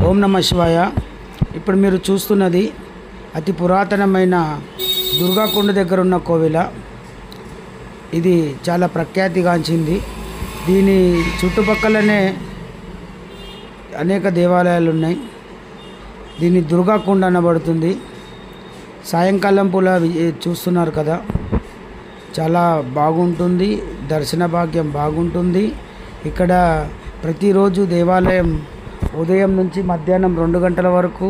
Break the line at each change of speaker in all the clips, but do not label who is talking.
ఓం నమః శివాయ. ఇప్పుడు మీరు చూస్తున్నది అతి పురాతనమైన దుర్గాకొండ దగ్గర ఉన్న కోవిల. ఇది చాలా ప్రఖ్యాతిగాంచింది. దీని చుట్టుపక్కలనే అనేక దేవాలయాలు ఉన్నాయి. దీన్ని దుర్గాకొండ అనబడుతుంది. సాయంకాలం పూల చూస్తున్నారు కదా, చాలా బాగుంటుంది. దర్శన భాగ్యం బాగుంటుంది. ఇక్కడ ప్రతిరోజు దేవాలయం ఉదయం నుంచి మధ్యాహ్నం 2 గంటల వరకు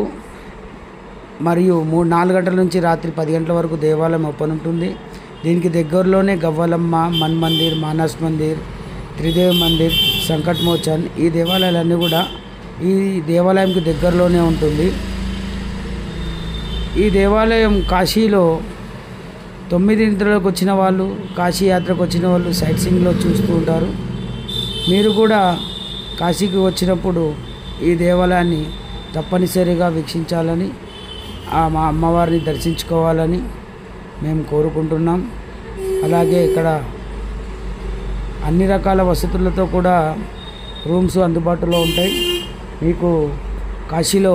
మరియు 4 గంటల నుంచి రాత్రి 10 గంటల వరకు దేవాలయం ఓపెన్ ఉంటుంది. దీనికి దగ్గరలోనే గవ్వలమ్మ, మన్ మందిర్, మానస్ మందిర్, త్రిదేవ్ మందిర్, సంకట్ మోచన్, ఈ దేవాలయాలన్నీ కూడా ఈ దేవాలయంకి దగ్గరలోనే ఉంటుంది. ఈ దేవాలయం కాశీలో 9 నిద్రలకు వచ్చిన వాళ్ళు, కాశీ యాత్రకు వచ్చిన వాళ్ళు సైట్ సీయింగ్లో చూస్తూ ఉంటారు. మీరు కూడా కాశీకి వచ్చినప్పుడు ఈ దేవాలయాన్ని తప్పనిసరిగా వీక్షించాలని, మా అమ్మవారిని దర్శించుకోవాలని మేము కోరుకుంటున్నాం. అలాగే ఇక్కడ అన్ని రకాల వసతులతో కూడా రూమ్స్ అందుబాటులో ఉంటాయి. మీకు కాశీలో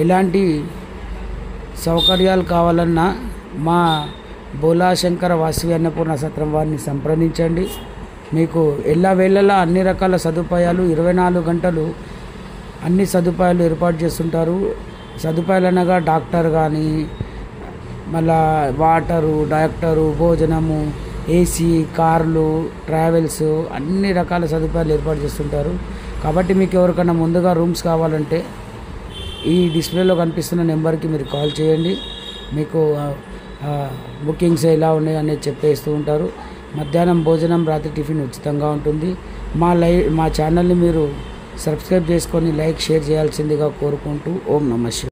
ఎలాంటి సౌకర్యాలు కావాలన్నా మా బోలాశంకర వాసవి అన్నపూర్ణ సత్రం వారిని సంప్రదించండి. మీకు ఎల్లవేళలా అన్ని రకాల సదుపాయాలు 24 గంటలు అన్ని సదుపాయాలు ఏర్పాటు చేస్తుంటారు. సదుపాయాలు అనగా డాక్టర్ కానీ, మళ్ళా వాటరు, డాక్టరు, భోజనము, ఏసీ, కార్లు, ట్రావెల్స్, అన్ని రకాల సదుపాయాలు ఏర్పాటు చేస్తుంటారు. కాబట్టి మీకు ఎవరికైనా ముందుగా రూమ్స్ కావాలంటే ఈ డిస్ప్లేలో కనిపిస్తున్న నెంబర్కి మీరు కాల్ చేయండి. మీకు బుకింగ్స్ ఎలా ఉన్నాయి అనేది చెప్పేస్తూ ఉంటారు. మధ్యాహ్నం భోజనం, రాత్రి టిఫిన్ ఉచితంగా ఉంటుంది. మా ఛానల్ని మీరు సబ్స్క్రైబ్ చేసుకొని లైక్, షేర్ చేయాల్సిందిగా కోరుకుంటూ ఓం నమః శివాయ.